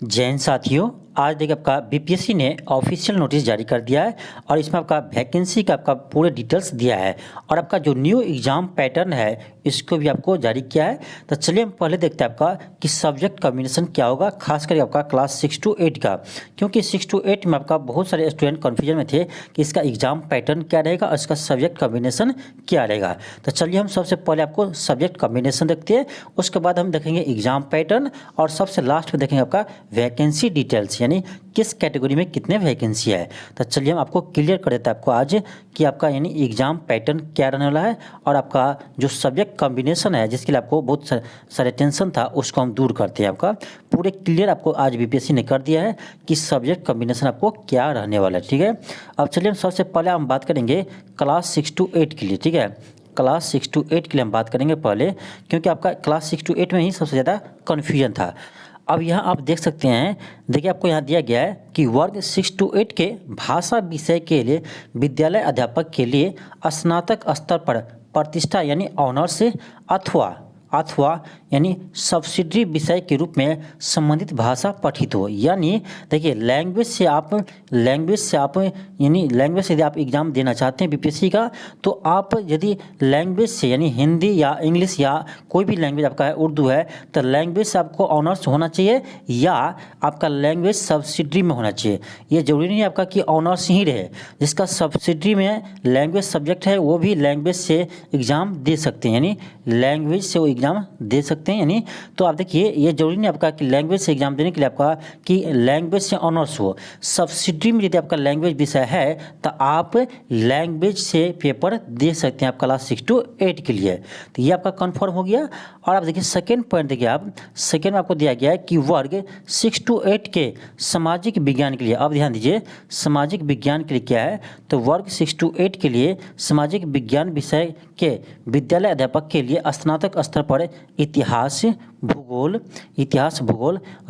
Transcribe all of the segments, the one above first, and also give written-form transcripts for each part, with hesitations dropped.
जैन साथियों, आज देखिए आपका बीपीएससी ने ऑफिशियल नोटिस जारी कर दिया है और इसमें आपका वैकेंसी का आपका पूरे डिटेल्स दिया है और आपका जो न्यू एग्जाम पैटर्न है इसको भी आपको जारी किया है। तो चलिए हम पहले देखते हैं आपका कि सब्जेक्ट कॉम्बिनेशन क्या होगा, खास करके आपका क्लास 6 to 8 का, क्योंकि 6 to 8 में आपका बहुत सारे स्टूडेंट कन्फ्यूजन में थे कि इसका एग्जाम पैटर्न क्या रहेगा और इसका सब्जेक्ट कॉम्बिनेशन क्या रहेगा। तो चलिए हम सबसे पहले आपको सब्जेक्ट कॉम्बिनेशन देखते हैं, उसके बाद हम देखेंगे एग्जाम पैटर्न और सबसे लास्ट में देखेंगे आपका वैकेंसी डिटेल्स, यानी किस कैटेगरी में कितने वैकेंसी है। तो चलिए हम आपको क्लियर कर देते हैं आपको आज कि आपका यानी एग्जाम पैटर्न क्या रहने वाला है और आपका जो सब्जेक्ट कॉम्बिनेशन है जिसके लिए आपको बहुत सारे टेंशन था उसको हम दूर करते हैं। आपका पूरे क्लियर आपको आज बीपीएससी ने कर दिया है कि सब्जेक्ट कॉम्बिनेशन आपको क्या रहने वाला है। ठीक है, अब चलिए हम सबसे पहले हम बात करेंगे क्लास 6 to 8 के लिए। ठीक है, क्लास 6 to 8 के लिए हम बात करेंगे पहले, क्योंकि आपका क्लास 6 to 8 में ही सबसे ज़्यादा कन्फ्यूजन था। अब यहाँ आप देख सकते हैं, देखिए आपको यहाँ दिया गया है कि वर्ग 6 to 8 के भाषा विषय के लिए विद्यालय अध्यापक के लिए स्नातक स्तर पर प्रतिष्ठा यानी ऑनर्स अथवा यानी सब्सिडरी विषय के रूप में संबंधित भाषा पठित हो। यानी देखिए लैंग्वेज से आप यानी लैंग्वेज से यदि आप एग्ज़ाम देना चाहते हैं बीपीएससी का, तो आप यदि लैंग्वेज से यानी हिंदी या इंग्लिश या कोई भी लैंग्वेज आपका है, उर्दू है, तो लैंग्वेज से आपको ऑनर्स होना चाहिए या आपका लैंग्वेज सब्सिडरी में होना चाहिए। ये जरूरी नहीं है आपका कि ऑनर्स ही रहे, जिसका सब्सिडरी में लैंग्वेज सब्जेक्ट है वो भी लैंग्वेज से एग्ज़ाम दे सकते हैं, यानी लैंग्वेज से वो एग्ज़ाम दे सकते हैं। यानी तो आप देखिए ये जरूरी नहीं आपका कि लैंग्वेज से एग्ज़ाम देने के लिए आपका कि लैंग्वेज से ऑनर्स हो। सब्सिडरी में यदि आपका लैंग्वेज विषय है तो आप लैंग्वेज से पेपर दे सकते हैं आप क्लास 6 to 8 के लिए। तो ये आपका कन्फर्म हो गया। और आप देखिए सेकेंड पॉइंट, देखिए आप सेकेंड में आपको दिया गया है कि वर्ग 6 to 8 के सामाजिक विज्ञान के लिए, अब ध्यान दीजिए सामाजिक विज्ञान के लिए क्या है, तो वर्ग 6 to 8 के लिए सामाजिक विज्ञान विषय के विद्यालय अध्यापक के लिए स्नातक स्तर पर इतिहास भूगोल,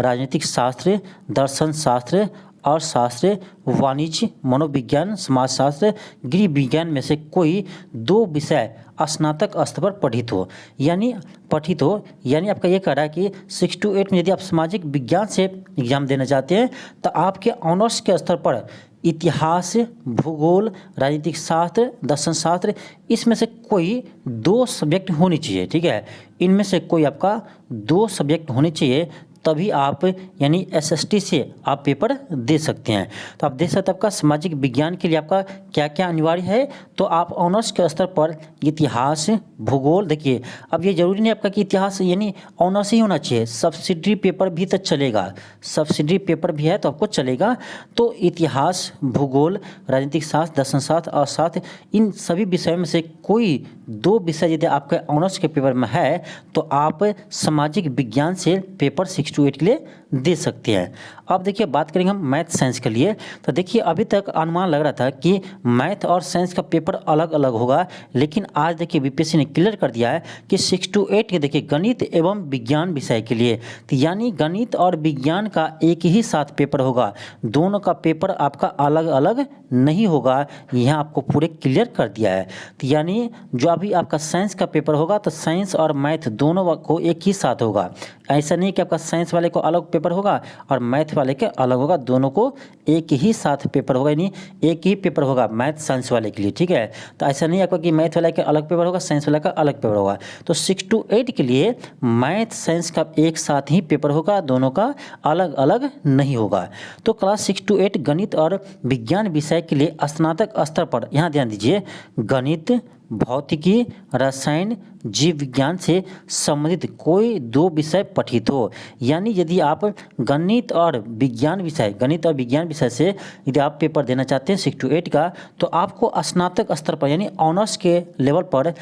राजनीतिक शास्त्र, दर्शन शास्त्र, अर्थशास्त्र, वाणिज्य, मनोविज्ञान, समाजशास्त्र, गृह विज्ञान में से कोई 2 विषय स्नातक स्तर पर पठित हो। यानी आपका ये कह रहा है कि 6 to 8 में यदि आप सामाजिक विज्ञान से एग्जाम देना चाहते हैं तो आपके ऑनर्स के स्तर पर इतिहास, भूगोल, राजनीतिक शास्त्र, दर्शन शास्त्र, इसमें से कोई 2 सब्जेक्ट होनी चाहिए। ठीक है, इनमें से कोई आपका 2 सब्जेक्ट होने चाहिए, तभी आप यानी एसएसटी से आप पेपर दे सकते हैं। तो आप देख सकते हैं आपका सामाजिक विज्ञान के लिए आपका क्या क्या अनिवार्य है, तो आप ऑनर्स के स्तर पर इतिहास, भूगोल, देखिए अब ये जरूरी नहीं आपका कि इतिहास यानी ऑनर्स ही होना चाहिए, सब्सिडरी पेपर भी तो चलेगा, सब्सिडरी पेपर भी है तो आपको चलेगा। तो इतिहास, भूगोल, राजनीतिक शास्त्र, दर्शन शास्त्र, अर्थशास्त्र, इन सभी विषयों में से कोई 2 विषय यदि आपके ऑनर्स के पेपर में है तो आप सामाजिक विज्ञान से पेपर 6 to 8 के लिए दे सकते हैं। अब देखिए बात करेंगे हम मैथ साइंस के लिए। तो देखिए अभी तक अनुमान लग रहा था कि मैथ और साइंस का पेपर अलग अलग होगा, लेकिन आज देखिए बीपीएससी ने क्लियर कर दिया है कि 6 to 8 के देखिए गणित एवं विज्ञान विषय के लिए, तो यानी गणित और विज्ञान का एक ही साथ पेपर होगा, दोनों का पेपर आपका अलग अलग नहीं होगा, यहाँ आपको पूरे क्लियर कर दिया है। तो यानी जो अभी आपका साइंस का पेपर होगा तो साइंस और मैथ दोनों को एक ही साथ होगा, ऐसा नहीं कि आपका साइंस वाले को अलग पेपर होगा और मैथ वाले के अलग होगा, दोनों को एक ही साथ पेपर होगा, यानी एक ही पेपर होगा मैथ साइंस वाले के लिए। ठीक है, तो ऐसा नहीं आपका कि मैथ वाले का अलग पेपर होगा, साइंस वाले का अलग पेपर होगा। तो 6 to 8 के लिए मैथ साइंस का एक साथ ही पेपर होगा, दोनों का अलग अलग नहीं होगा। तो क्लास 6 to 8 गणित और विज्ञान विषय के लिए स्नातक स्तर पर, यहाँ ध्यान दीजिए, गणित, भौतिकी, रसायन, जीव विज्ञान से संबंधित कोई 2 विषय पठित हो। यानी यदि आप गणित और विज्ञान विषय से यदि आप पेपर देना चाहते हैं 6 to 8 का, तो आपको स्नातक स्तर पर यानी ऑनर्स के लेवल पर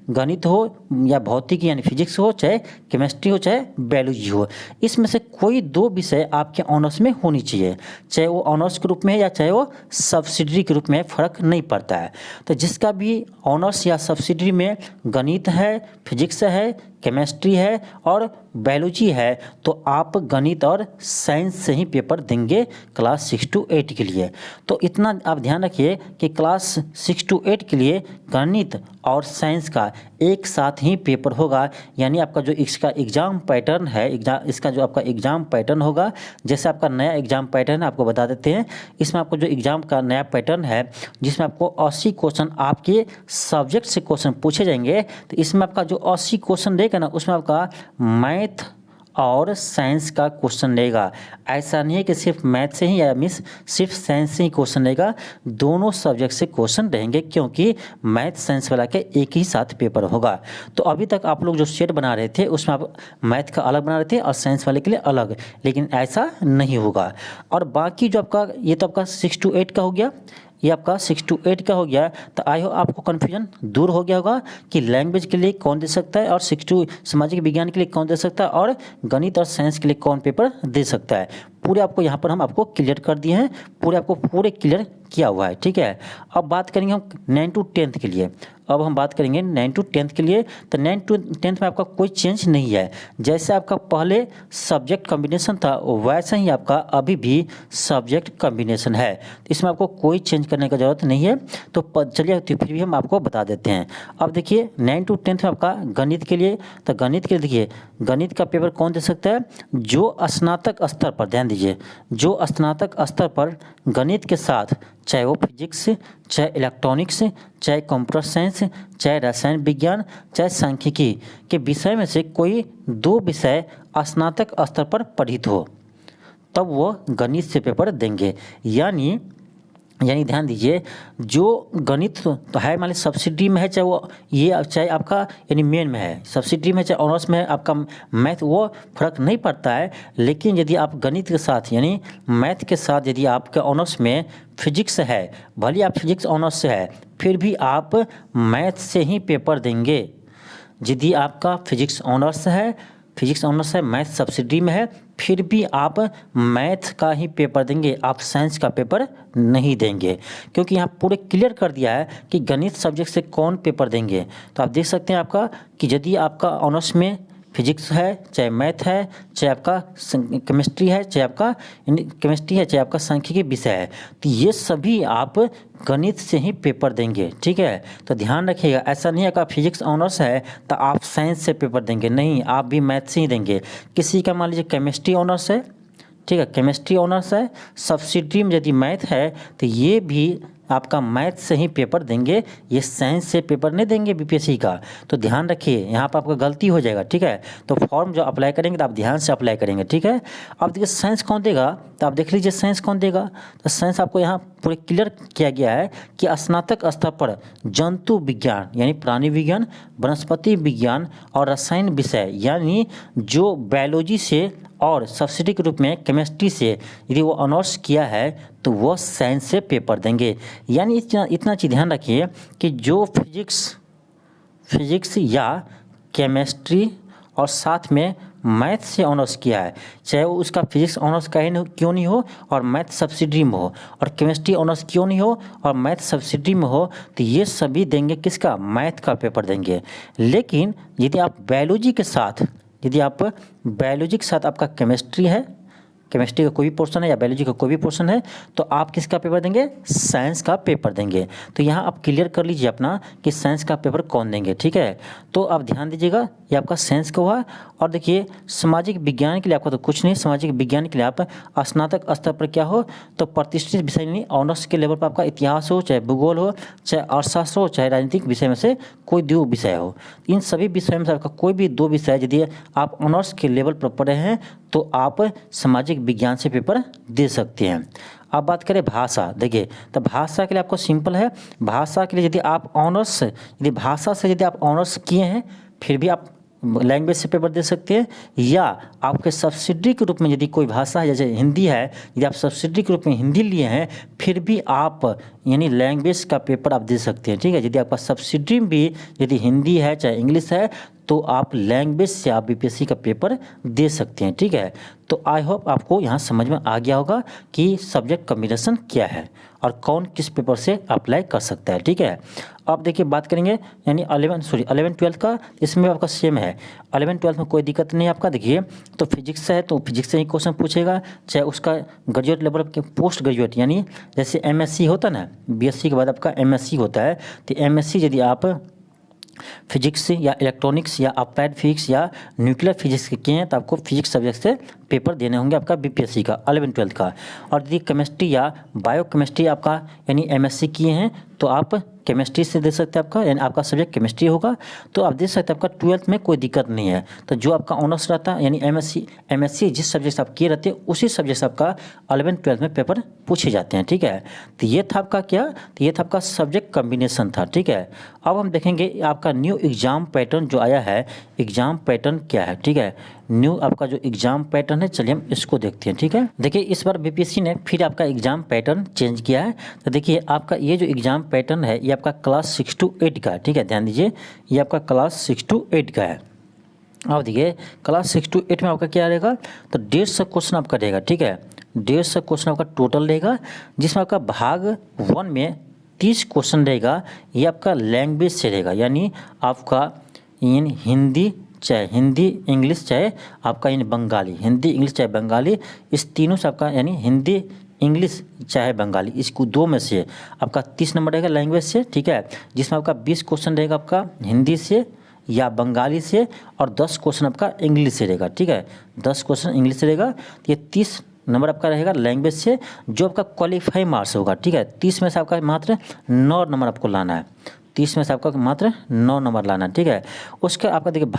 गणित हो या भौतिकी यानी फिजिक्स हो, चाहे केमिस्ट्री हो, चाहे बायोलॉजी हो, इसमें से कोई 2 विषय आपके ऑनर्स में होनी चाहिए, चाहे वो ऑनर्स के रूप में है या चाहे वो सब्सिडरी के रूप में, फ़र्क नहीं पड़ता है। तो जिसका भी ऑनर्स या सब्सिडरी में गणित है, फिजिक्स है, केमिस्ट्री है और बायोलॉजी है, तो आप गणित और साइंस से ही पेपर देंगे क्लास 6 to 8 के लिए। तो इतना आप ध्यान रखिए कि क्लास 6 to 8 के लिए गणित और साइंस का एक साथ ही पेपर होगा। यानी आपका जो इसका एग्ज़ाम पैटर्न है, इसका जो आपका एग्ज़ाम पैटर्न होगा, जैसे आपका नया एग्ज़ाम पैटर्न आपको बता देते हैं। इसमें आपको जो एग्ज़ाम का नया पैटर्न है, जिसमें आपको 80 क्वेश्चन आपके सब्जेक्ट से क्वेश्चन पूछे जाएंगे। तो इसमें आपका जो 80 क्वेश्चन रहेगा ना, उसमें आपका मैथ और साइंस का क्वेश्चन रहेगा। ऐसा नहीं है कि सिर्फ मैथ से ही या सिर्फ साइंस से ही क्वेश्चन रहेगा, दोनों सब्जेक्ट से क्वेश्चन रहेंगे, क्योंकि मैथ साइंस वाला के एक ही साथ पेपर होगा। तो अभी तक आप लोग जो सेट बना रहे थे, उसमें आप मैथ का अलग बना रहे थे और साइंस वाले के लिए अलग, लेकिन ऐसा नहीं होगा। और बाकी जो आपका, ये तो आपका 6 to 8 का हो गया, ये आपका 6 to 8 का हो गया। तो आई हो आपको कन्फ्यूजन दूर हो गया होगा कि लैंग्वेज के लिए कौन दे सकता है और 6 to सामाजिक विज्ञान के लिए कौन दे सकता है और गणित और साइंस के लिए कौन पेपर दे सकता है। पूरे आपको यहाँ पर हम आपको क्लियर कर दिए हैं, पूरे क्लियर किया हुआ है, ठीक है। अब बात करेंगे हम 9 to 10 के लिए। अब हम बात करेंगे 9 to 10 के लिए। तो 9 to 10 में आपका कोई चेंज नहीं है। जैसे आपका पहले सब्जेक्ट कॉम्बिनेशन था, वैसा ही आपका अभी भी सब्जेक्ट कॉम्बिनेशन है। इसमें आपको कोई चेंज करने की ज़रूरत नहीं है। तो चलिए, तो फिर भी हम आपको बता देते हैं। अब देखिए 9 to 10 में आपका गणित के लिए, तो गणित के लिए देखिए, गणित का पेपर कौन दे सकता है? जो स्नातक स्तर पर, ध्यान दीजिए, जो स्नातक स्तर पर गणित के साथ, चाहे वो फिजिक्स, चाहे इलेक्ट्रॉनिक्स, चाहे कंप्यूटर साइंस, चाहे रसायन विज्ञान, चाहे सांख्यिकी के विषय में से कोई 2 विषय स्नातक स्तर पर पढ़ित हो, तब वो गणित से पेपर देंगे। यानी ध्यान दीजिए, जो गणित तो है, मान लीजिए सब्सिडी में है, चाहे वो ये, चाहे आपका यानी मेन में है, सब्सिडी में चाहे ऑनर्स में है, आपका मैथ, वो फर्क नहीं पड़ता है। लेकिन यदि आप गणित के साथ यानी मैथ के साथ यदि आपके ऑनर्स में फिजिक्स है, भले आप फिजिक्स ऑनर्स से है, फिर भी आप मैथ से ही पेपर देंगे। यदि आपका फिजिक्स ऑनर्स है, मैथ सब्सिडी में है, फिर भी आप मैथ का ही पेपर देंगे, आप साइंस का पेपर नहीं देंगे। क्योंकि यहाँ पूरे क्लियर कर दिया है कि गणित सब्जेक्ट से कौन पेपर देंगे। तो आप देख सकते हैं आपका कि यदि आपका ऑनर्स में फिजिक्स है, चाहे मैथ है, चाहे आपका केमिस्ट्री है, चाहे आपका सांख्यिकी विषय है, तो ये सभी आप गणित से ही पेपर देंगे, ठीक है। तो ध्यान रखिएगा, ऐसा नहीं है कि आप फिजिक्स ऑनर्स है तो आप साइंस से पेपर देंगे, नहीं, आप भी मैथ से ही देंगे। किसी का मान लीजिए केमिस्ट्री ऑनर्स है, ठीक है, केमिस्ट्री ऑनर्स है, सब्सिडी में यदि मैथ है, तो ये भी आपका मैथ से ही पेपर देंगे, ये साइंस से पेपर नहीं देंगे बीपीएससी का। तो ध्यान रखिए, यहाँ पर आपका गलती हो जाएगा, ठीक है। तो फॉर्म जो अप्लाई करेंगे तो आप ध्यान से अप्लाई करेंगे, ठीक है। अब देखिए साइंस कौन देगा, तो आप देख लीजिए साइंस कौन देगा। तो साइंस आपको यहाँ पूरे क्लियर किया गया है कि स्नातक स्तर पर जंतु विज्ञान यानी प्राणी विज्ञान, वनस्पति विज्ञान और रसायन विषय यानी जो बायोलॉजी से और सब्सिडी के रूप में केमिस्ट्री से यदि वो ऑनर्स किया है, तो वो साइंस से पेपर देंगे। यानी इतना चीज़ ध्यान रखिए कि जो फिजिक्स या केमिस्ट्री और साथ में मैथ से ऑनर्स किया है, चाहे वो उसका फिजिक्स ऑनर्स क्यों नहीं हो और मैथ सब्सिडी में हो, और केमिस्ट्री ऑनर्स क्यों नहीं हो और मैथ सब्सिडी में हो, तो ये सभी देंगे किसका? मैथ का पेपर देंगे। लेकिन यदि आप बायोलॉजी के साथ आपका केमिस्ट्री है, केमिस्ट्री का कोई भी पोर्शन है या बायोलॉजी का कोई भी पोर्शन है, तो आप किसका पेपर देंगे? साइंस का पेपर देंगे। तो यहाँ आप क्लियर कर लीजिए अपना कि साइंस का पेपर कौन देंगे, ठीक है। तो आप ध्यान दीजिएगा, ये आपका साइंस का हुआ। और देखिए सामाजिक विज्ञान के लिए आपका तो कुछ नहीं, सामाजिक विज्ञान के लिए आप स्नातक स्तर पर क्या हो, तो प्रतिष्ठित विषय नहीं, ऑनर्स के लेवल पर आपका इतिहास हो, चाहे भूगोल हो, चाहे अर्थशास्त्र हो, चाहे राजनीतिक विषय में से कोई 2 विषय हो। इन सभी विषय में से आपका कोई भी 2 विषय यदि आप ऑनर्स के लेवल पर पढ़े हैं, तो आप सामाजिक विज्ञान से पेपर दे सकते हैं। अब बात करें भाषा, देखिए तो भाषा के लिए आपको सिंपल है। भाषा के लिए यदि आप भाषा से यदि आप ऑनर्स किए हैं, फिर भी आप लैंग्वेज से पेपर दे सकते हैं, या आपके सब्सिडी के रूप में यदि कोई भाषा है, जैसे हिंदी है, यदि आप सब्सिडी के रूप में हिंदी लिए हैं, फिर भी आप यानी लैंग्वेज का पेपर आप दे सकते हैं, ठीक है। यदि आपका सब्सिडी भी यदि हिंदी है चाहे इंग्लिश है, तो आप लैंग्वेज से आप बीपीएससी का पेपर दे सकते हैं, ठीक है। तो आई होप आपको यहाँ समझ में आ गया होगा कि सब्जेक्ट कॉम्बिनेशन क्या है और कौन किस पेपर से अप्लाई कर सकता है, ठीक है। अब देखिए बात करेंगे यानी 11-12 का, इसमें आपका सेम है। 11-12 में कोई दिक्कत नहीं है आपका। देखिए तो फिजिक्स है तो फिजिक्स से ही क्वेश्चन पूछेगा, चाहे उसका ग्रेजुएट लेवल के पोस्ट ग्रेजुएट यानी जैसे एमएससी होता है ना, बीएससी के बाद आपका एमएससी होता है, तो एमएससी यदि आप फिजिक्स या इलेक्ट्रॉनिक्स या अप्लाइड फिजिक्स या न्यूक्लियर फिजिक्स के किए हैं तो आपको फिजिक्स सब्जेक्ट से पेपर देने होंगे आपका बीपीएससी का 11-12 का। और यदि केमिस्ट्री या बायोकेमिस्ट्री आपका यानी एमएससी किए हैं तो आप केमिस्ट्री से दे सकते हैं, आपका यानी आपका सब्जेक्ट केमिस्ट्री होगा तो आप दे सकते हैं, आपका 12th में कोई दिक्कत नहीं है। तो जो आपका ऑनर्स रहता है यानी एमएससी जिस सब्जेक्ट से आप किए रहते हैं उसी सब्जेक्ट से आपका 11-12 में पेपर पूछे जाते हैं, ठीक है। तो ये था आपका क्या, तो ये था आपका सब्जेक्ट कम्बिनेशन था, ठीक है। अब हम देखेंगे आपका न्यू एग्जाम पैटर्न जो आया है, एग्जाम पैटर्न क्या है, ठीक है। न्यू आपका जो एग्जाम पैटर्न है, चलिए हम इसको देखते हैं, ठीक है। देखिए इस बार बीपीएससी ने फिर आपका एग्जाम पैटर्न चेंज किया है। तो देखिए आपका ये जो एग्जाम पैटर्न है ये आपका क्लास 6 to 8 का है, ठीक है। ध्यान दीजिए ये आपका क्लास 6 to 8 का है। अब देखिए क्लास 6 to 8 में आपका क्या रहेगा, तो 150 क्वेश्चन आपका रहेगा, ठीक है। 150 क्वेश्चन आपका टोटल रहेगा, जिसमें आपका भाग 1 में 30 क्वेश्चन रहेगा। ये आपका लैंग्वेज से रहेगा, यानी आपका हिंदी चाहे हिंदी इंग्लिश चाहे आपका यानी बंगाली, हिंदी इंग्लिश चाहे बंगाली, इस तीनों से आपका यानी हिंदी इंग्लिश चाहे बंगाली, इसको दो में से आपका 30 नंबर रहेगा लैंग्वेज से, ठीक है। जिसमें आपका 20 क्वेश्चन रहेगा आपका हिंदी से या बंगाली से और 10 क्वेश्चन आपका इंग्लिश से रहेगा, ठीक है। 10 क्वेश्चन इंग्लिश से रहेगा। तो ये 30 नंबर आपका रहेगा लैंग्वेज से, जो आपका क्वालिफाई मार्क्स होगा, ठीक है। 30 में से आपका मात्र 9 नंबर आपको लाना है, 30 में से आपका मात्र 9 नंबर लाना है, ठीक है। उसके आपका देखिए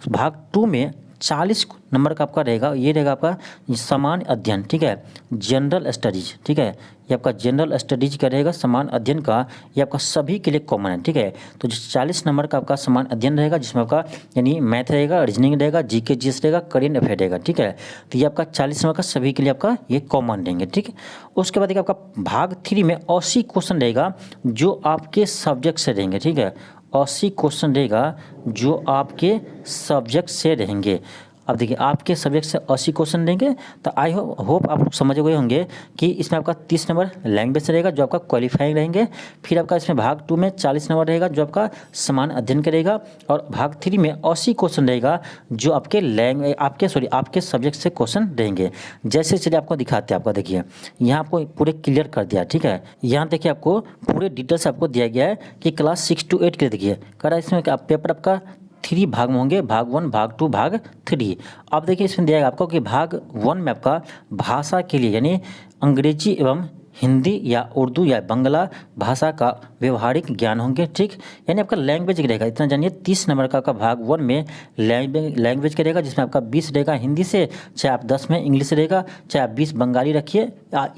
भाग 2 में 40 नंबर का आपका रहेगा, ये रहेगा आपका सामान्य अध्ययन, ठीक है, जनरल स्टडीज, ठीक है। ये आपका जनरल स्टडीज का रहेगा सामान्य अध्ययन का, ये आपका सभी के लिए कॉमन है, ठीक है। तो जो 40 नंबर का आपका सामान्य अध्ययन रहेगा, जिसमें आपका यानी मैथ रहेगा, रीजनिंग रहेगा, जीके जीएस रहेगा, करेंट अफेयर रहेगा, ठीक है। तो ये आपका 40 नंबर का सभी के लिए आपका ये कॉमन रहेंगे, ठीक है। उसके बाद आपका भाग 3 में 80 क्वेश्चन रहेगा जो आपके सब्जेक्ट से रहेंगे, ठीक है। 80 क्वेश्चन रहेगा जो आपके सब्जेक्ट से रहेंगे। अब देखिए आपके सब्जेक्ट से 80 क्वेश्चन देंगे, तो आई होप आप लोग समझ गए होंगे कि इसमें आपका 30 नंबर लैंग्वेज से रहेगा जो आपका क्वालिफाइंग रहेंगे। फिर आपका इसमें भाग 2 में 40 नंबर रहेगा जो आपका सामान्य अध्ययन करेगा, और भाग 3 में 80 क्वेश्चन रहेगा जो आपके सब्जेक्ट से क्वेश्चन रहेंगे। जैसे चलिए आपको दिखाते हैं, आपका देखिए यहाँ आपको पूरे क्लियर कर दिया, ठीक है। यहाँ देखिए आपको पूरे डिटेल्स आपको दिया गया है कि क्लास 6 to 8 के लिए देखिए करा, इसमें पेपर आपका 3 भाग में होंगे, भाग 1, भाग 2, भाग 3। अब देखिए इसमें दिया है आपको कि भाग 1 में आपका भाषा के लिए यानी अंग्रेजी एवं हिंदी या उर्दू या बांग्ला भाषा का व्यवहारिक ज्ञान होंगे, ठीक, यानी आपका लैंग्वेज रहेगा। इतना जानिए 30 नंबर का आपका भाग 1 में लैंग्वेज रहेगा, जिसमें आपका 20 रहेगा हिंदी से, चाहे आप 10 में इंग्लिश रहेगा, चाहे आप 20 बंगाली रखिए,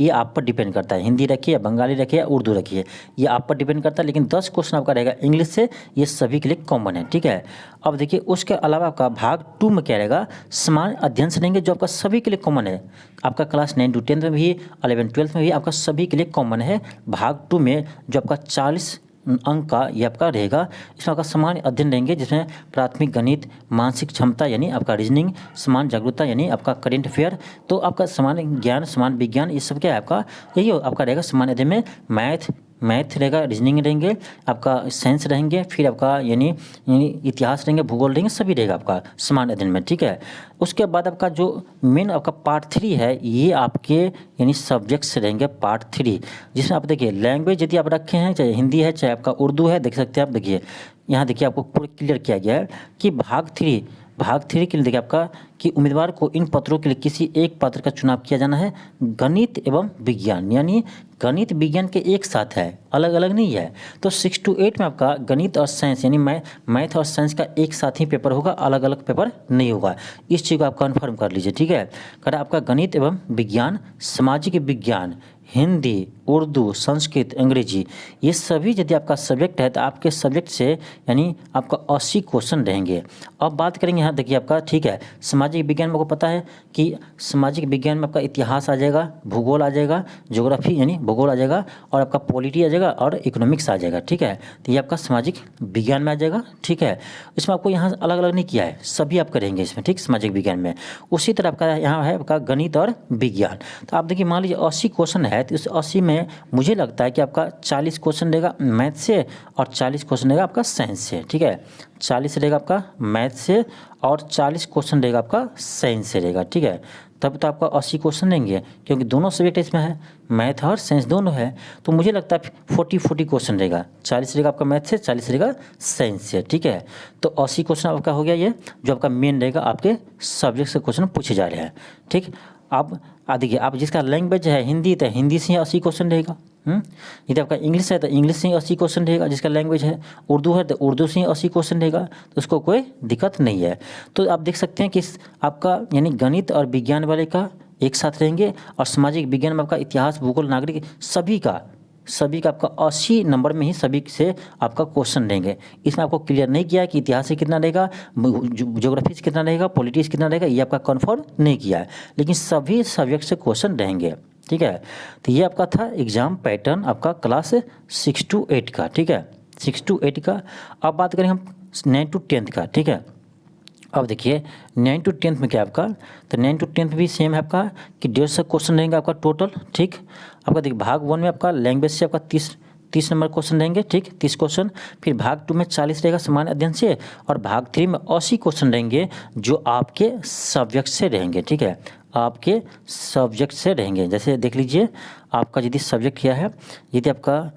ये आप पर डिपेंड करता है, हिंदी रखिए या बंगाली रखिए या उर्दू रखिए, ये आप पर डिपेंड करता है। लेकिन 10 क्वेश्चन आपका रहेगा इंग्लिश से, ये सभी के लिए कॉमन है, ठीक है। अब देखिए उसके अलावा आपका भाग 2 में क्या रहेगा, सामान्य अध्ययन से रहेंगे जो आपका सभी के लिए कॉमन है। आपका क्लास 9 to 10 में भी, 11-12 में भी आपका सभी के लिए कॉमन है। भाग 2 में जो आपका 40 अंक का ये आपका रहेगा, इसमें आपका सामान्य अध्ययन रहेंगे, जिसमें प्राथमिक गणित, मानसिक क्षमता यानी आपका रीजनिंग, समान जागरूकता यानी आपका करेंट अफेयर। तो आपका सामान्य ज्ञान, समान विज्ञान, ये सब क्या है आपका, यही आपका रहेगा सामान्य अध्ययन में। मैथ रहेगा, रीजनिंग रहेंगे, आपका साइंस रहेंगे, फिर आपका यानी इतिहास रहेंगे, भूगोल रहेंगे, सभी रहेगा आपका सामान्य अध्ययन में, ठीक है। उसके बाद आपका जो मेन आपका पार्ट 3 है, ये आपके यानी सब्जेक्ट्स रहेंगे पार्ट 3, जिसमें आप देखिए लैंग्वेज यदि आप रखे हैं, चाहे हिंदी है चाहे आपका उर्दू है, देख सकते हैं आप। देखिए यहाँ देखिए आपको पूरा क्लियर किया गया है कि भाग 3 के लिए देखिए आपका कि उम्मीदवार को इन पत्रों के लिए किसी एक पत्र का चुनाव किया जाना है। गणित एवं विज्ञान, यानी गणित विज्ञान के एक साथ है, अलग अलग नहीं है। तो 6 to 8 में आपका गणित और साइंस यानी मैथ और साइंस का एक साथ ही पेपर होगा, अलग अलग पेपर नहीं होगा। इस चीज़ को आप कन्फर्म कर लीजिए, ठीक है। करा आपका गणित एवं विज्ञान, सामाजिक विज्ञान, हिंदी, उर्दू, संस्कृत, अंग्रेजी, ये सभी यदि आपका सब्जेक्ट है तो आपके सब्जेक्ट से यानी आपका 80 क्वेश्चन रहेंगे। अब बात करेंगे यहाँ देखिए आपका, ठीक है, सामाजिक विज्ञान में आपको पता है कि सामाजिक विज्ञान में आपका इतिहास आ जाएगा, भूगोल आ जाएगा, ज्योग्राफी यानी भूगोल आ जाएगा, और आपका पॉलिटी आ जाएगा और इकोनॉमिक्स आ जाएगा, ठीक है। तो ये आपका सामाजिक विज्ञान में आ जाएगा, ठीक है। इसमें आपको यहाँ अलग अलग नहीं किया है, सभी आप करेंगे इसमें, ठीक, सामाजिक विज्ञान में। उसी तरह आपका यहाँ है आपका गणित और विज्ञान। तो आप देखिए मान लीजिए 80 क्वेश्चन है, तो इस 80 में मुझे लगता है कि आपका 40 क्वेश्चन रहेगा मैथ से और 40 क्वेश्चन रहेगा आपका साइंस से, ठीक है। 40 रहेगा आपका मैथ से और 40 क्वेश्चन रहेगा आपका साइंस से रहेगा, ठीक है। तब तो आपका 80 क्वेश्चन रहेंगे, क्योंकि दोनों सब्जेक्ट इसमें है, मैथ और साइंस दोनों है। तो मुझे लगता है 40 क्वेश्चन रहेगा, 40 रहेगा आपका मैथ से, 40 रहेगा साइंस से, ठीक है। तो 80 क्वेश्चन आपका हो गया, ये जो आपका मेन रहेगा आपके सब्जेक्ट से क्वेश्चन पूछे जा रहे हैं, ठीक। अब देखिए, आप जिसका लैंग्वेज है हिंदी, तो हिंदी से ही 80 क्वेश्चन रहेगा। यदि आपका इंग्लिश है तो इंग्लिश से ही 80 क्वेश्चन रहेगा जिसका लैंग्वेज है। उर्दू है तो उर्दू से ही 80 क्वेश्चन रहेगा, तो उसको कोई दिक्कत नहीं है। तो आप देख सकते हैं कि आपका यानी गणित और विज्ञान वाले का एक साथ रहेंगे, और सामाजिक विज्ञान में आपका इतिहास, भूगोल, नागरिक सभी का आपका 80 नंबर में ही सभी से आपका क्वेश्चन रहेंगे। इसमें आपको क्लियर नहीं किया है कि इतिहास से कितना रहेगा, ज्योग्राफी से कितना रहेगा, पॉलिटिक्स कितना रहेगा, ये आपका कन्फर्म नहीं किया है, लेकिन सभी सब्जेक्ट से क्वेश्चन रहेंगे, ठीक है। तो ये आपका था एग्जाम पैटर्न आपका क्लास 6 to 8 का, ठीक है, 6 to 8 का। अब बात करें हम 9 to 10 का, ठीक है। अब देखिए 9 to 10 में क्या आपका, तो 9 to 10 भी सेम है आपका कि 150 क्वेश्चन रहेंगे आपका टोटल, ठीक। आपका देखिए भाग 1 में आपका लैंग्वेज से आपका 30 नंबर क्वेश्चन रहेंगे, ठीक, 30 क्वेश्चन। फिर भाग 2 में 40 रहेगा सामान्य अध्ययन से, और भाग 3 में 80 क्वेश्चन रहेंगे जो आपके सब्जेक्ट से रहेंगे, ठीक है, आपके सब्जेक्ट से रहेंगे। जैसे देख लीजिए आपका यदि सब्जेक्ट क्या है, यदि आपका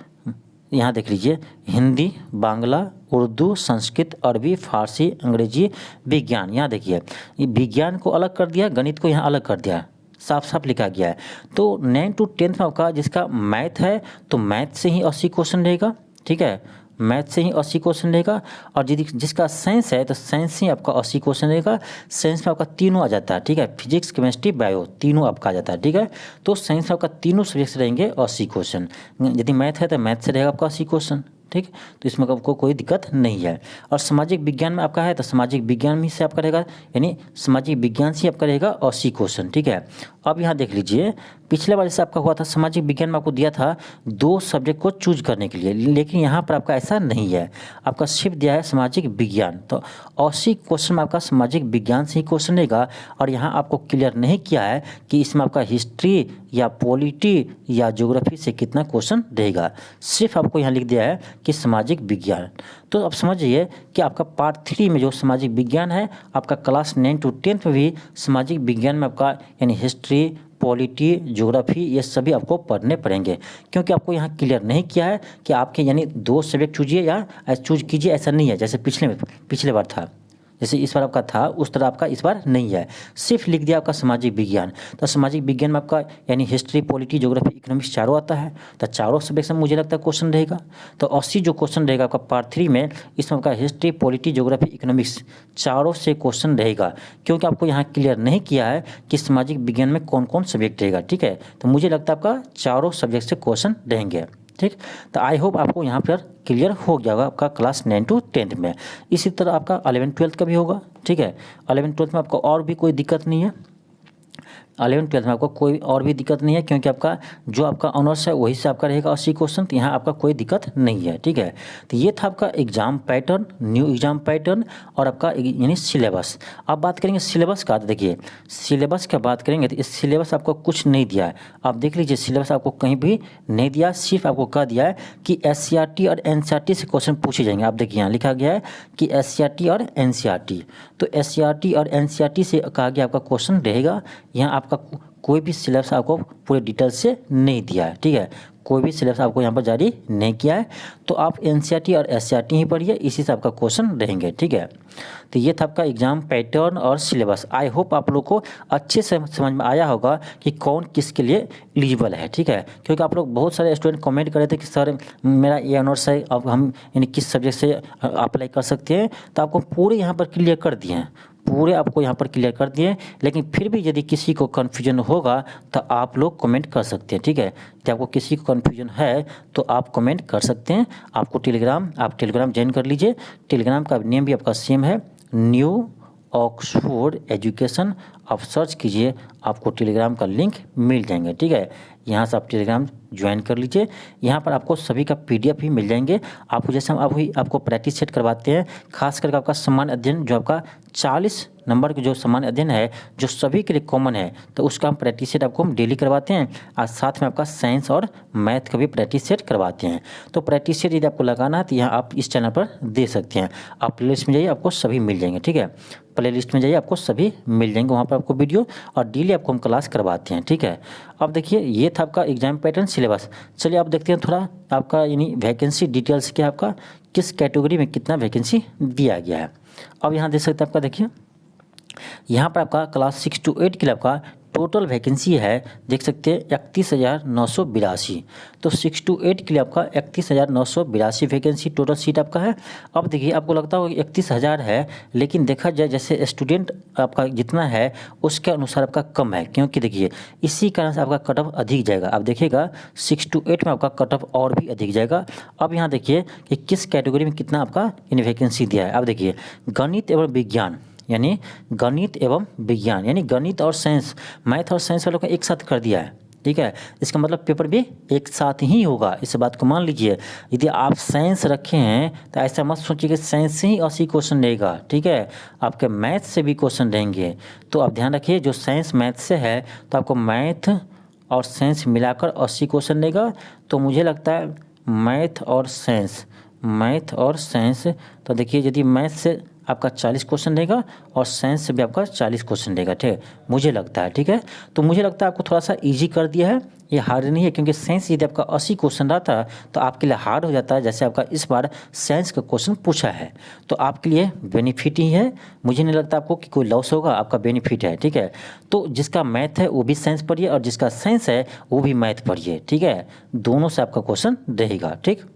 यहाँ देख लीजिए हिंदी, बांग्ला, उर्दू, संस्कृत, अरबी, फारसी, अंग्रेजी, विज्ञान, यहाँ देखिए ये विज्ञान को अलग कर दिया, गणित को यहाँ अलग कर दिया, साफ साफ लिखा गया है। तो 9 to 10 में आपका जिसका मैथ है तो मैथ से ही 80 क्वेश्चन रहेगा, ठीक है, मैथ से ही 80 क्वेश्चन रहेगा। और यदि जिसका साइंस है तो साइंस से ही आपका 80 क्वेश्चन रहेगा। साइंस में आपका तीनों आ जाता है, ठीक है, फिजिक्स, केमिस्ट्री, बायो तीनों आपका आ जाता है, ठीक है। तो साइंस में आपका तीनों सब्जेक्ट से रहेंगे 80 क्वेश्चन। यदि मैथ है तो मैथ से रहेगा आपका 80 क्वेश्चन, ठीक। तो इसमें आपको कोई दिक्कत नहीं है। और सामाजिक विज्ञान में आपका है तो सामाजिक विज्ञान में से आपका रहेगा, यानी सामाजिक विज्ञान से आपका रहेगा 80 क्वेश्चन, ठीक है। अब यहाँ देख लीजिए पिछले बार जैसे आपका हुआ था सामाजिक विज्ञान में आपको दिया था 2 सब्जेक्ट को चूज करने के लिए, लेकिन यहाँ पर आपका ऐसा नहीं है, आपका सिर्फ दिया है सामाजिक विज्ञान। तो 80 क्वेश्चन में आपका सामाजिक विज्ञान से ही क्वेश्चन रहेगा। और यहाँ आपको क्लियर नहीं किया है कि इसमें आपका हिस्ट्री या पॉलिटी या ज्योग्राफी से कितना क्वेश्चन रहेगा, सिर्फ आपको यहाँ लिख दिया है कि सामाजिक विज्ञान। तो अब समझिए कि आपका पार्ट 3 में जो सामाजिक विज्ञान है आपका क्लास 9 to 10 में भी सामाजिक विज्ञान में आपका यानी हिस्ट्री, पॉलिटी, ज्योग्राफी ये सभी आपको पढ़ने पड़ेंगे, क्योंकि आपको यहाँ क्लियर नहीं किया है कि आपके यानी 2 सब्जेक्ट चूजिए या चूज कीजिए, ऐसा नहीं है जैसे पिछले बार था, जैसे इस बार आपका था उस तरह आपका इस बार नहीं है, सिर्फ लिख दिया आपका सामाजिक विज्ञान। तो सामाजिक विज्ञान में आपका यानी हिस्ट्री, पॉलिटी, ज्योग्राफी, इकोनॉमिक्स चारों आता है, तो चारों सब्जेक्ट में मुझे लगता है क्वेश्चन रहेगा। तो 80 जो क्वेश्चन रहेगा आपका पार्ट 3 में, इसमें आपका हिस्ट्री, पॉलिटी, ज्योग्राफी, इकोनॉमिक्स चारों से क्वेश्चन रहेगा, क्योंकि आपको यहाँ क्लियर नहीं किया है कि सामाजिक विज्ञान में कौन कौन सब्जेक्ट रहेगा, ठीक है। तो मुझे लगता है आपका चारों सब्जेक्ट से क्वेश्चन रहेंगे, ठीक। तो आई होप आपको यहाँ पर क्लियर हो गया होगा आपका क्लास 9 to 10 में। इसी तरह आपका 11-12 का भी होगा, ठीक है। 11-12 में आपको और भी कोई दिक्कत नहीं है, 11-12 में आपको कोई और भी दिक्कत नहीं है, क्योंकि आपका जो आपका ऑनर्स है वही से आपका रहेगा 80 क्वेश्चन, तो यहाँ आपका कोई दिक्कत नहीं है, ठीक है। तो ये था आपका exam pattern, new exam pattern और आपका यानी सिलेबस। अब बात करेंगे सिलेबस का, तो देखिए सिलेबस का बात करेंगे तो इस सिलेबस आपको कुछ नहीं दिया है। आप देख लीजिए सिलेबस आपको कहीं भी नहीं दिया, सिर्फ आपको कह दिया है कि SCERT और NCERT से क्वेश्चन पूछे जाएंगे। आप देखिए यहाँ लिखा गया है कि SCERT और NCERT, तो SCERT और NCERT से कहा गया आपका क्वेश्चन रहेगा। यहाँ आपका कोई भी सिलेबस आपको पूरे डिटेल से नहीं दिया है, ठीक है, कोई भी सिलेबस आपको यहाँ पर जारी नहीं किया है। तो आप NCERT और SCERT ही पढ़िए, इसी से आपका क्वेश्चन रहेंगे, ठीक है। तो ये था आपका एग्जाम पैटर्न और सिलेबस। आई होप आप लोग को अच्छे से समझ में आया होगा कि कौन किसके लिए एलिजिबल है, ठीक है। क्योंकि आप लोग बहुत सारे स्टूडेंट कमेंट कर रहे थे कि सर मेरा ये ऑनर्स है, अब हम यानी किस सब्जेक्ट से अप्लाई कर सकते हैं, तो आपको पूरे यहाँ पर क्लियर कर दिए हैं, पूरे आपको यहाँ पर क्लियर कर दिए। लेकिन फिर भी यदि किसी को कन्फ्यूजन होगा तो आप लोग कमेंट कर सकते हैं, ठीक है। यदि आपको किसी को कन्फ्यूजन है तो आप कमेंट कर सकते हैं। आपको आप टेलीग्राम ज्वाइन कर लीजिए, टेलीग्राम का नेम भी आपका सेम है, न्यू ऑक्सफोर्ड एजुकेशन। आप सर्च कीजिए, आपको टेलीग्राम का लिंक मिल जाएंगे, ठीक है। यहाँ से आप टेलीग्राम ज्वाइन कर लीजिए। यहाँ पर आपको सभी का PDF भी मिल जाएंगे। आपको जैसे हम अभी आपको प्रैक्टिस सेट करवाते हैं, खास करके आपका सामान्य अध्ययन जो आपका 40 नंबर का जो सामान्य अध्ययन है जो सभी के लिए कॉमन है, तो उसका हम प्रैक्टिस सेट आपको हम डेली करवाते हैं और साथ में आपका साइंस और मैथ का भी प्रैक्टिस सेट करवाते हैं। तो प्रैक्टिस सेट यदि आपको लगाना है तो यहाँ आप इस चैनल पर दे सकते हैं। आप प्लेलिस्ट में जाइए, आपको सभी मिल जाएंगे। ठीक है, प्लेलिस्ट में जाइए, आपको सभी मिल जाएंगे, वहाँ पर आपको वीडियो और डेली आपको हम क्लास करवाते हैं। ठीक है, अब देखिए ये था आपका एग्जाम पैटर्न सिलेबस। चलिए आप देखते हैं थोड़ा आपका यानी वैकेंसी डिटेल्स क्या, आपका किस कैटेगरी में कितना वैकेंसी दिया गया है। अब यहाँ देख सकते हैं आपका, देखिए यहाँ पर आपका क्लास 6 to 8 के लिए आपका टोटल वैकेंसी है, देख सकते हैं 31,982। तो 6 to 8 के लिए आपका 31,982 वैकेंसी टोटल सीट आपका है। अब देखिए आपको लगता होगा 31,000 है, लेकिन देखा जाए जैसे स्टूडेंट आपका जितना है उसके अनुसार आपका कम है, क्योंकि देखिए इसी कारण से आपका कट ऑफ अधिक जाएगा। आप देखिएगा 6 to 8 में आपका कट ऑफ और भी अधिक जाएगा। अब यहाँ देखिए कि किस कैटेगरी में कितना आपका इन वैकेंसी दिया है। अब देखिए गणित एवं विज्ञान यानी गणित एवं विज्ञान यानी गणित और साइंस, मैथ और साइंस वालों को एक साथ कर दिया है। ठीक है, इसका मतलब पेपर भी एक साथ ही होगा, इस बात को मान लीजिए। यदि आप साइंस रखे हैं तो ऐसा मत सोचिए कि साइंस से ही 80 क्वेश्चन रहेगा। ठीक है, आपके मैथ से भी क्वेश्चन रहेंगे, तो आप ध्यान रखिए जो साइंस मैथ से है तो आपको मैथ और साइंस मिलाकर 80 क्वेश्चन रहेगा। तो मुझे लगता है मैथ और साइंस तो देखिए यदि मैथ से आपका 40 क्वेश्चन रहेगा और साइंस से भी आपका 40 क्वेश्चन रहेगा। ठीक है, मुझे लगता है। ठीक है, तो मुझे लगता है आपको थोड़ा सा इजी कर दिया है, ये हार्ड नहीं है, क्योंकि साइंस यदि आपका 80 क्वेश्चन रहता तो आपके लिए हार्ड हो जाता है। जैसे आपका इस बार साइंस का क्वेश्चन पूछा है तो आपके लिए बेनिफिट ही है, मुझे नहीं लगता आपको कि कोई लॉस होगा, आपका बेनिफिट है। ठीक है, तो जिसका मैथ है वो भी साइंस पढ़िए और जिसका साइंस है वो भी मैथ पढ़िए। ठीक है, दोनों से आपका क्वेश्चन रहेगा। ठीक,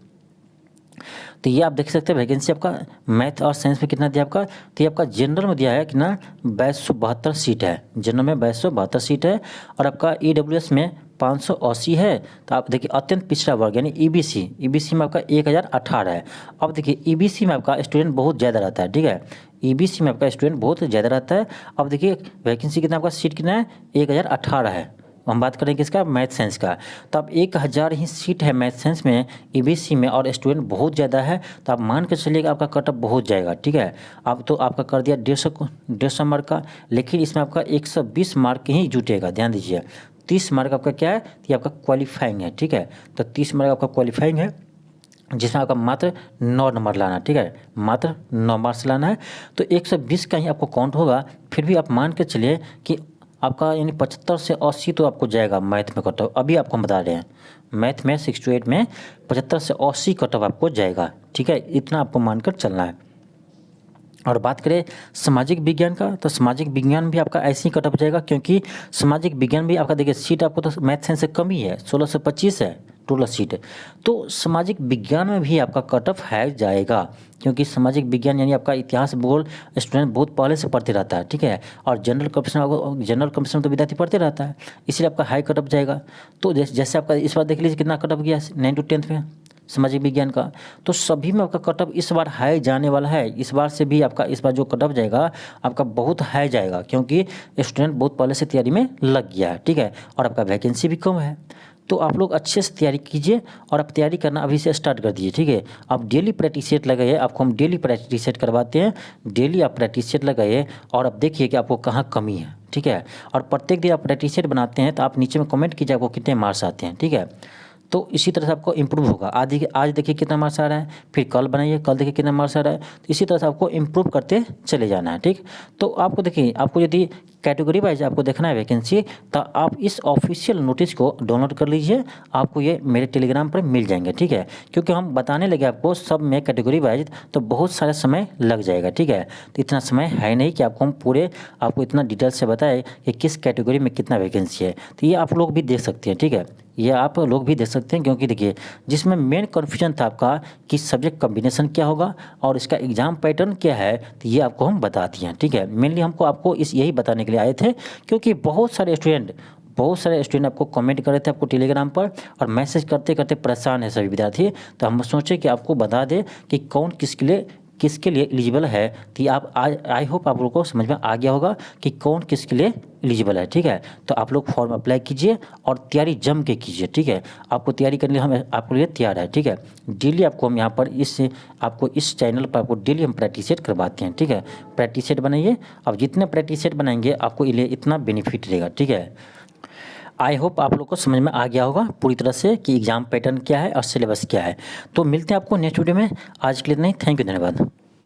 तो ये आप देख सकते हैं वैकेंसी आपका मैथ और साइंस में कितना दिया आपका। तो ये आपका जनरल में दिया है कितना 2272 सीट है, जनरल में 2272 सीट है और आपका EWS में 580 है। तो आप देखिए अत्यंत पिछड़ा वर्ग यानी EBC में आपका 1018 है। अब देखिए EBC में आपका स्टूडेंट बहुत ज़्यादा रहता है। ठीक है, EBC में आपका स्टूडेंट बहुत ज़्यादा रहता है। अब देखिए वैकेंसी कितना आपका सीट कितना है 1018 है। हम बात करें किसका, मैथ साइंस का, तो अब 1000 ही सीट है मैथ साइंस में EBC में और स्टूडेंट बहुत ज़्यादा है, तो आप मान के चलिएगा आपका कट ऑफ बहुत जाएगा। ठीक है, अब तो आपका कर दिया 150 मार्क का, लेकिन इसमें आपका 120 मार्क ही जुटेगा। ध्यान दीजिए 30 मार्क आपका क्या है, तो आपका क्वालिफाइंग है। ठीक है, तो 30 मार्क आपका क्वालिफाइंग है जिसमें आपका मात्र 9 नंबर लाना है। ठीक है, मात्र 9 मार्क्स लाना है, तो 120 का ही आपको काउंट होगा। फिर भी आप मान के चलिए कि आपका यानी 75 से 80 तो आपको जाएगा मैथ में कट ऑफ। अभी आपको हम बता रहे हैं मैथ में 6 to 8 में 75 से 80 कट ऑफ आपको जाएगा। ठीक है, इतना आपको मानकर चलना है। और बात करें सामाजिक विज्ञान का, तो सामाजिक विज्ञान भी आपका ऐसे ही कट ऑफ जाएगा, क्योंकि सामाजिक विज्ञान भी आपका देखिए सीट आपको तो मैथ साइंस से कम ही है, 1625 है टोटल सीट। तो सामाजिक विज्ञान में भी आपका कट ऑफ है जाएगा, क्योंकि सामाजिक विज्ञान यानी आपका इतिहास भूगोल स्टूडेंट बहुत पहले से पढ़ते रहता है। ठीक है, और जनरल कंपटीशन तो विद्यार्थी पढ़ते रहता है, इसलिए आपका हाई कट ऑफ जाएगा। तो जैसे आपका इस बार देख लीजिए कितना कट ऑफ गया 9 to 10 में सामाजिक विज्ञान का, तो सभी में आपका कट ऑफ इस बार हाई जाने वाला है। इस बार से भी आपका इस बार जो कट ऑफ जाएगा आपका बहुत हाई जाएगा, क्योंकि स्टूडेंट बहुत पहले से तैयारी में लग गया है। ठीक है, और आपका वैकेंसी भी कम है, तो आप लोग अच्छे से तैयारी कीजिए और आप तैयारी करना अभी से स्टार्ट कर दीजिए। ठीक है, आप डेली प्रैक्टिस सेट लगाइए, आपको हम डेली प्रैक्टिस सेट करवाते हैं, डेली आप प्रैक्टिस सेट लगाइए और आप देखिए कि आपको कहाँ कमी है। ठीक है, और प्रत्येक दिन आप प्रैक्टिस सेट बनाते हैं तो आप नीचे में कमेंट कीजिए आपको कितने मार्क्स आते हैं। ठीक है, तो इसी तरह से आपको इम्प्रूव होगा। आज देखिए कितना मार्क्स आ रहा है, फिर कल बनाइए, कल देखिए कितना मार्क्स आ रहा है, तो इसी तरह से आपको इम्प्रूव करते चले जाना है। ठीक, तो आपको देखिए आपको यदि कैटेगरी वाइज आपको देखना है वैकेंसी, तो आप इस ऑफिशियल नोटिस को डाउनलोड कर लीजिए, आपको ये मेरे टेलीग्राम पर मिल जाएंगे। ठीक है, क्योंकि हम बताने लगे आपको सब में कैटेगरी वाइज, तो बहुत सारा समय लग जाएगा। ठीक है, तो इतना समय है नहीं कि आपको हम पूरे आपको इतना डिटेल से बताएं कि किस कैटेगरी में कितना वैकेंसी है। तो ये आप लोग भी देख सकते हैं। ठीक है, ये आप लोग भी देख सकते हैं, क्योंकि देखिए जिसमें मेन कन्फ्यूजन था आपका कि सब्जेक्ट कॉम्बिनेशन क्या होगा और इसका एग्जाम पैटर्न क्या है, तो ये आपको हम बता दिए हैं। ठीक है, मेनली हमको आपको यही बताने के लिए आए थे, क्योंकि बहुत सारे स्टूडेंट आपको कमेंट कर रहे थे आपको टेलीग्राम पर, और मैसेज करते करते परेशान है सभी विद्यार्थी। तो हम सोचे कि आपको बता दें कि कौन किसके लिए किसके लिए एलिजिबल है। तो आप आई होप आप लोगों को समझ में आ गया होगा कि कौन किसके लिए एलिजिबल है। ठीक है, तो आप लोग फॉर्म अप्लाई कीजिए और तैयारी जम के कीजिए। ठीक है, आपको तैयारी करने हम आपके लिए तैयार है। ठीक है, डेली आपको हम यहाँ पर आपको इस चैनल पर आपको डेली हम प्रैक्टिस सेट करवाते हैं। ठीक है, प्रैक्टिस सेट बनाइए। अब जितने प्रैक्टिस सेट बनाएंगे आपको लिए इतना बेनिफिट रहेगा। ठीक है, आई होप आप लोग को समझ में आ गया होगा पूरी तरह से कि एग्जाम पैटर्न क्या है और सिलेबस क्या है। तो मिलते हैं आपको नेक्स्ट वीडियो में। आज के लिए इतना ही। थैंक यू, धन्यवाद।